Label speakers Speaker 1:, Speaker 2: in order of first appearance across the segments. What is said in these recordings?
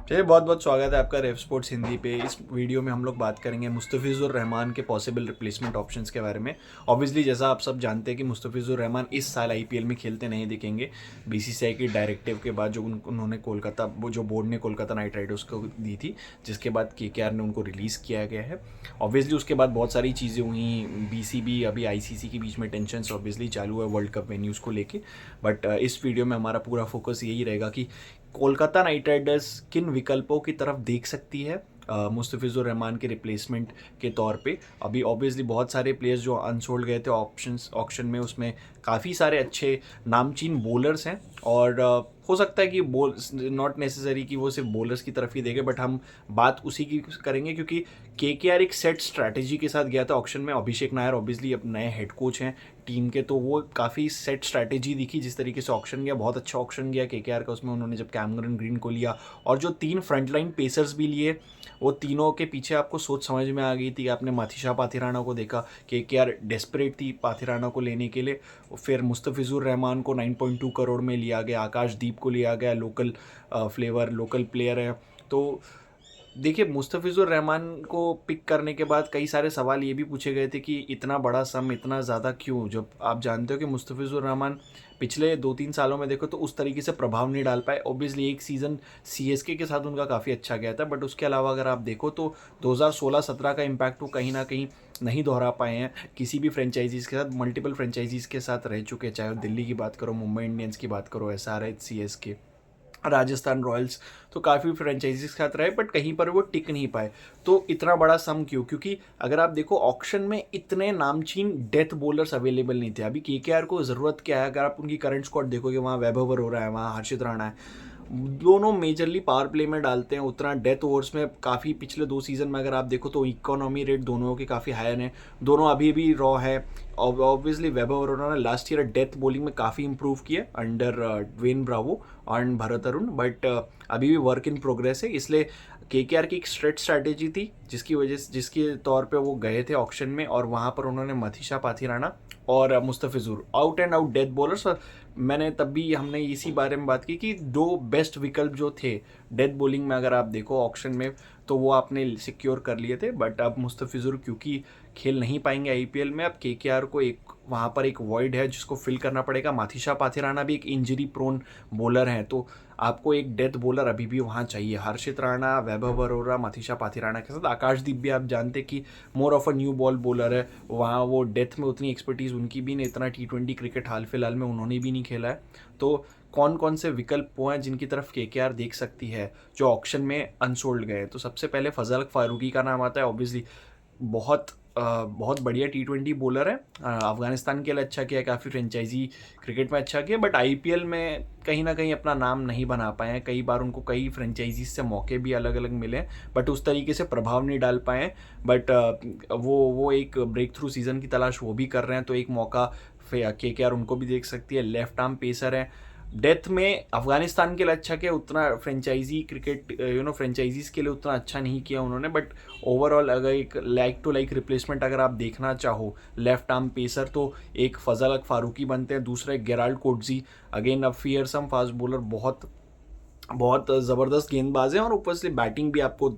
Speaker 1: चलिए, बहुत बहुत स्वागत है आपका रेफ स्पोर्ट्स हिंदी पे। इस वीडियो में हम लोग बात करेंगे मुस्तफिजुर रहमान के पॉसिबल रिप्लेसमेंट ऑप्शंस के बारे में। ऑब्वियसली जैसा आप सब जानते हैं कि मुस्तफिजुर रहमान इस साल आईपीएल में खेलते नहीं दिखेंगे। बीसीसीआई की डायरेक्टिव के बाद जो उन्होंने कोलकाता वो जो बोर्ड ने कोलकाता नाइट राइडर्स को दी थी, जिसके बाद केकेआर ने उनको रिलीज़ किया गया है। ऑब्वियसली उसके बाद बहुत सारी चीज़ें हुई, बीसीबी अभी आईसीसी के बीच में टेंशन ऑब्वियसली चालू है वर्ल्ड कप वेन्यूज़ को लेके। बट इस वीडियो में हमारा पूरा फोकस यही रहेगा कि कोलकाता नाइट राइडर्स किन विकल्पों की तरफ देख सकती है मुस्तफिजुर रहमान के रिप्लेसमेंट के तौर पे। अभी ऑब्वियसली बहुत सारे प्लेयर्स जो अनसोल्ड गए थे ऑक्शन में, उसमें काफ़ी सारे अच्छे नामचीन बॉलर्स हैं। और हो सकता है कि नॉट नेसेसरी कि वो सिर्फ बॉलर्स की तरफ ही देखे, बट हम बात उसी की करेंगे क्योंकि केकेआर एक सेट स्ट्रैटेजी के साथ गया था ऑक्शन में। अभिषेक नायर ऑब्वियसली अब नए हेड कोच हैं टीम के, तो वो काफ़ी सेट स्ट्रैटेजी दिखी जिस तरीके से ऑक्शन गया। बहुत अच्छा ऑक्शन गया केकेआर का उसमें, उन्होंने जब कैमरन ग्रीन को लिया और जो 3 फ्रंटलाइन पेसर्स भी लिए, वो तीनों के पीछे आपको सोच समझ में आ गई थी। आपने माथीशा पाथिराना को देखा, केकेआर डेस्परेट थी पाथिराना को लेने के लिए। फिर मुस्तफिजुर रहमान को 9.2 करोड़ में लिया गया, आकाशदीप को लिया गया, लोकल फ्लेवर लोकल प्लेयर है। तो देखिए, मुस्तफिजुर रहमान को पिक करने के बाद कई सारे सवाल ये भी पूछे गए थे कि इतना बड़ा सम इतना ज़्यादा क्यों, जब आप जानते हो कि मुस्तफिजुर रहमान पिछले 2-3 सालों में देखो तो उस तरीके से प्रभाव नहीं डाल पाए। ऑब्वियसली एक सीज़न सीएसके के साथ उनका काफ़ी अच्छा गया था, बट उसके अलावा अगर आप देखो तो 2016-17 का इम्पैक्ट वो कहीं ना कहीं नहीं दोहरा पाए हैं किसी भी फ्रेंचाइजीज़ के साथ। मल्टीपल फ्रेंचाइजीज़ के साथ रह चुके हैं, चाहे वो दिल्ली की बात करो, मुंबई इंडियंस की बात करो, एसआरएच, सीएसके, राजस्थान रॉयल्स, तो काफ़ी फ्रेंचाइजीज के साथ रहे, बट कहीं पर वो टिक नहीं पाए। तो इतना बड़ा सम क्यों? क्योंकि अगर आप देखो ऑक्शन में इतने नामचीन डेथ बॉलर्स अवेलेबल नहीं थे। अभी केकेआर को ज़रूरत क्या है? अगर आप उनकी करंट स्क्वाड देखोगे, वहाँ वैभव अरोरा है, वहाँ हर्षित राणा है, दोनों मेजरली पावर प्ले में डालते हैं। उतना डेथ ओवर्स में काफ़ी पिछले 2 सीज़न में अगर आप देखो तो इकोनॉमी रेट दोनों के काफ़ी हायर हैं, दोनों अभी भी रॉ है। ऑब्वियसली वैभव अरोरा ने लास्ट ईयर डेथ बॉलिंग में काफ़ी इंप्रूव किया अंडर ड्वेन ब्रावो और भरत अरुण, बट अभी भी वर्क इन प्रोग्रेस है। इसलिए केकेआर की एक स्ट्रेट स्ट्रैटेजी थी जिसके तौर पे वो गए थे ऑक्शन में, और वहाँ पर उन्होंने मथीशा पाथिराना और Mustafizur out and out death bowlers. और मैंने तब भी हमने इसी बारे में बात की कि 2 बेस्ट विकल्प जो थे डेथ बॉलिंग में अगर आप देखो ऑक्शन में, तो वो आपने सिक्योर कर लिए थे। बट अब मुस्तफिजुर क्योंकि खेल नहीं पाएंगे आईपीएल में, अब केकेआर को एक वहाँ पर एक वॉइड है जिसको फिल करना पड़ेगा। माथीशा पाथिराना भी एक इंजरी प्रोन बॉलर हैं, तो आपको एक डेथ बॉलर अभी भी वहाँ चाहिए। हर्षित राणा, वैभव अरोरा, माथीशा पाथिराना के साथ आकाशदीप भी आप जानते कि more of a new ball bowler है, वहाँ वो डेथ में उतनी एक्सपर्टीज़ उनकी भी नहीं, इतना टी20 क्रिकेट हाल फिलहाल में उन्होंने भी नहीं खेला है। तो कौन कौन से विकल्प वो हैं जिनकी तरफ केकेआर देख सकती है जो ऑक्शन में अनसोल्ड गए? तो सबसे पहले फजल फारूकी का नाम आता है। ऑब्वियसली बहुत बढ़िया टी20 बॉलर है, अफगानिस्तान के लिए अच्छा किया, काफ़ी फ्रेंचाइजी क्रिकेट में अच्छा किया, बट आईपीएल में कहीं ना कहीं अपना नाम नहीं बना पाए हैं। कई बार उनको कई फ्रेंचाइजीज से मौके भी अलग अलग मिले, बट उस तरीके से प्रभाव नहीं डाल पाए हैं। बट वो एक ब्रेक थ्रू सीज़न की तलाश वो भी कर रहे हैं, तो एक मौका केकेआर उनको भी देख सकती है। लेफ्ट आर्म पेसर है, डेथ में अफगानिस्तान के लिए अच्छा किया, उतना फ्रेंचाइजी क्रिकेट फ्रेंचाइजीज के लिए उतना अच्छा नहीं किया उन्होंने, बट ओवरऑल अगर एक लाइक टू लाइक रिप्लेसमेंट अगर आप देखना चाहो लेफ्ट आर्म पेसर, तो एक फजल फारूकी बनते हैं, दूसरा एक गेराल्ड कोटजी, अगेन अब फियरसम फास्ट बॉलर, बहुत बहुत ज़बरदस्त गेंदबाज हैं, और ऊपर से बैटिंग भी आपको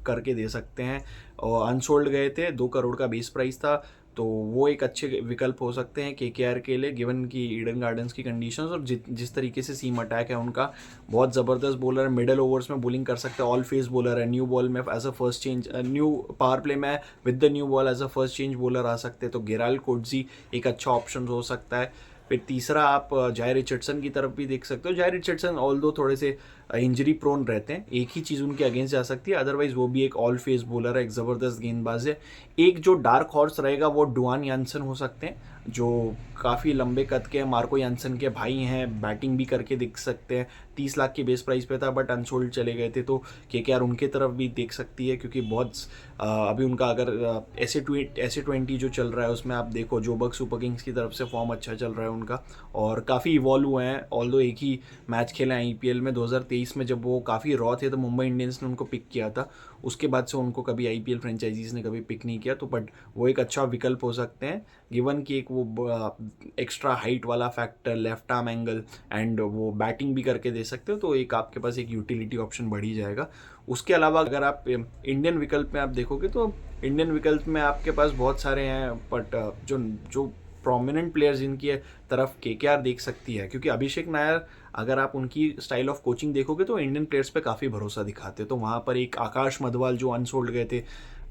Speaker 1: करके दे सकते हैं। और अनसोल्ड गए थे, 2 करोड़ का बेस प्राइस था, तो वो एक अच्छे विकल्प हो सकते हैं केकेआर के लिए, गिवन की ईडन गार्डन्स की कंडीशंस और जिस तरीके से सीम अटैक है उनका। बहुत ज़बरदस्त बॉलर है, मिडल ओवर्स में बॉलिंग कर सकते हैं, ऑल फेस बॉलर है, न्यू बॉल में as a first change, new power play में with the new ball as a first change bowler आ सकते हैं, तो गेराल्ड कोटजी एक अच्छा ऑप्शन हो सकता है। फिर तीसरा आप जाय रिचर्डसन की तरफ भी देख सकते हो। जाय रिचर्डसन ऑल दो थोड़े से इंजरी प्रोन रहते हैं, एक ही चीज़ उनके अगेंस्ट जा सकती है, अदरवाइज वो भी एक ऑल फेस बॉलर है, एक ज़बरदस्त गेंदबाज है। एक जो डार्क हॉर्स रहेगा वो डुआन यानसन हो सकते हैं, जो काफ़ी लंबे कद के हैं, मार्को यानसन के भाई हैं, बैटिंग भी करके दिख सकते हैं। 30 लाख के बेस प्राइस पे था, बट अनसोल्ड चले गए थे, तो केकेआर उनके तरफ भी देख सकती है, क्योंकि बहुत अभी उनका अगर ऐसे 20 जो चल रहा है उसमें आप देखो, जोबर्ग सुपर किंग्स की तरफ से फॉर्म अच्छा चल रहा है उनका, और काफ़ी इवॉल्व हुए हैं। ऑल्दो एक ही मैच खेले हैं आईपीएल में, 2023 2023 में जब वो काफ़ी रॉ थे तो मुंबई इंडियंस ने उनको पिक किया था, उसके बाद से उनको कभी आईपीएल फ्रेंचाइजीज़ ने कभी पिक नहीं किया। तो बट वो एक अच्छा विकल्प हो सकते हैं, गिवन कि एक वो एक्स्ट्रा हाइट वाला factor, left arm angle and वो बैटिंग भी करके दे सकते हो, तो एक आपके पास एक यूटिलिटी ऑप्शन बढ़ ही जाएगा। उसके अलावा अगर आप इंडियन विकल्प में आप देखोगे तो इंडियन विकल्प में आपके पास बहुत सारे हैं, बट जो जो प्रोमिनेंट प्लेयर्स जिनकी तरफ केकेआर देख सकती है, क्योंकि अभिषेक नायर अगर आप उनकी स्टाइल ऑफ कोचिंग देखोगे तो इंडियन प्लेयर्स पे काफ़ी भरोसा दिखाते, तो वहाँ पर एक आकाश मधवाल जो अनसोल्ड गए थे,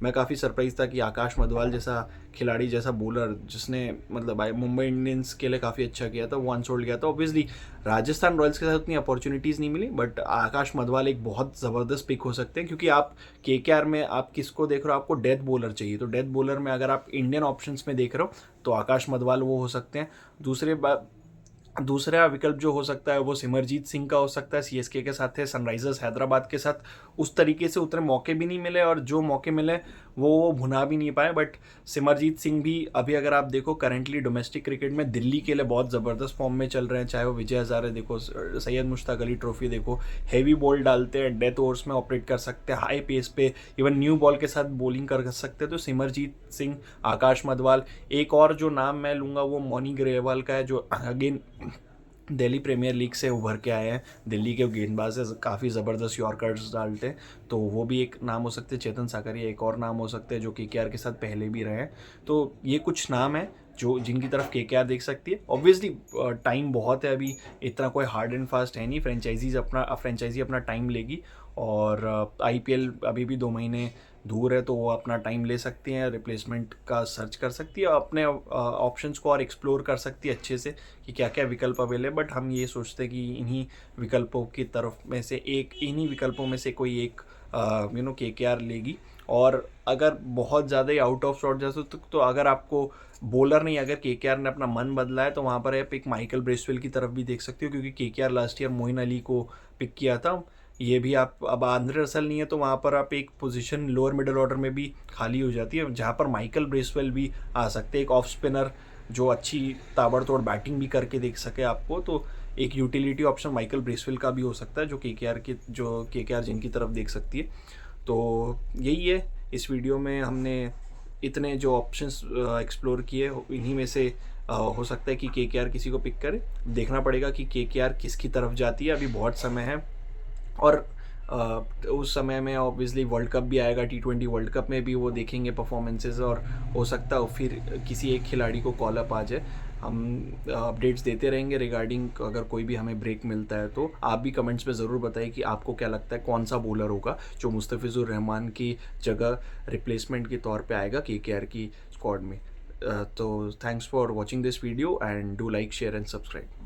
Speaker 1: मैं काफ़ी सरप्राइज था कि आकाश मधवाल जैसा खिलाड़ी, जैसा बॉलर जिसने मतलब मुंबई इंडियंस के लिए काफ़ी अच्छा किया था, वो अनसोल्ड गया था। ऑब्वियसली राजस्थान रॉयल्स के साथ उतनी अपॉर्चुनिटीज़ नहीं मिली, बट आकाश मधवाल एक बहुत ज़बरदस्त पिक हो सकते हैं, क्योंकि आप केकेआर में आप किसको देख रहे हो, आपको डेथ बॉलर चाहिए, तो डेथ बॉलर में अगर आप इंडियन ऑप्शंस में देख रहे हो तो आकाश मधवाल वो हो सकते हैं। दूसरा विकल्प जो हो सकता है वो सिमरजीत सिंह का हो सकता है, सीएसके के साथ है, सनराइजर्स हैदराबाद के साथ उस तरीके से उतने मौके भी नहीं मिले, और जो मौके मिले वो भुना भी नहीं पाए। बट सिमरजीत सिंह भी अभी अगर आप देखो करेंटली डोमेस्टिक क्रिकेट में दिल्ली के लिए बहुत ज़बरदस्त फॉर्म में चल रहे हैं, चाहे वो विजय हज़ारे देखो, सैयद मुश्ताक अली ट्रॉफी देखो, हैवी बॉल डालते हैं, डेथ ओवर्स में ऑपरेट कर सकते हैं, हाई पेस पे इवन न्यू बॉल के साथ बॉलिंग कर सकते हैं। तो सिमरजीत सिंह, आकाश मधवाल, एक और जो नाम मैं लूँगा वो मौनी ग्रेवाल का है, जो अगेन दिल्ली प्रीमियर लीग से उभर के आए हैं, दिल्ली के गेंदबाज से काफ़ी ज़बरदस्त यॉर्कर्स डालते हैं, तो वो भी एक नाम हो सकते हैं। चेतन साकरिया एक और नाम हो सकते हैं जो केकेआर के साथ पहले भी रहे हैं। तो ये कुछ नाम है जो जिनकी तरफ केकेआर देख सकती है। ऑब्वियसली टाइम बहुत है, अभी इतना कोई हार्ड एंड फास्ट है नहीं, फ्रेंचाइजी अपना टाइम लेगी, और आईपीएल अभी भी 2 महीने दूर है, तो वो अपना टाइम ले सकती हैं, रिप्लेसमेंट का सर्च कर सकती है, अपने ऑप्शंस को और एक्सप्लोर कर सकती है अच्छे से कि क्या क्या विकल्प अवेलेबल। बट हम ये सोचते हैं कि इन्हीं विकल्पों की तरफ में से इन्हीं विकल्पों में से कोई एक केकेआर लेगी। और अगर बहुत ज़्यादा ही आउट ऑफ शॉट जैसे तो अगर आपको बॉलर नहीं, अगर केकेआर ने अपना मन बदला है तो वहाँ पर आप एक माइकल ब्रेसवेल की तरफ भी देख सकते हो, क्योंकि KKR last year Moin Ali को पिक किया था। ये भी आप अब आंद्रे रसल नहीं है तो वहाँ पर आप एक पोजीशन लोअर मिडिल ऑर्डर में भी खाली हो जाती है, जहाँ पर माइकल ब्रेसवेल भी आ सकते हैं, एक ऑफ स्पिनर जो अच्छी ताबड़तोड़ बैटिंग भी करके देख सके आपको, तो एक यूटिलिटी ऑप्शन माइकल ब्रेसवेल का भी हो सकता है जो केकेआर जिनकी तरफ देख सकती है। तो यही है, इस वीडियो में हमने इतने जो ऑप्शंस एक्सप्लोर किए, इन्हीं में से हो सकता है कि केकेआर किसी को पिक करे। देखना पड़ेगा कि केकेआर किसकी तरफ जाती है, अभी बहुत समय है, और उस समय में ऑब्वियसली वर्ल्ड कप भी आएगा, T20 वर्ल्ड कप में भी वो देखेंगे परफॉर्मेंसेस, और हो सकता है फिर किसी एक खिलाड़ी को कॉल अप आ जाए। हम अपडेट्स देते रहेंगे रिगार्डिंग, अगर कोई भी हमें ब्रेक मिलता है तो आप भी कमेंट्स में ज़रूर बताइए कि आपको क्या लगता है कौन सा बॉलर होगा जो मुस्तफिजुर रहमान की जगह रिप्लेसमेंट के तौर पे आएगा केकेआर की स्क्वाड में। तो thanks for watching this video and do like, share and subscribe.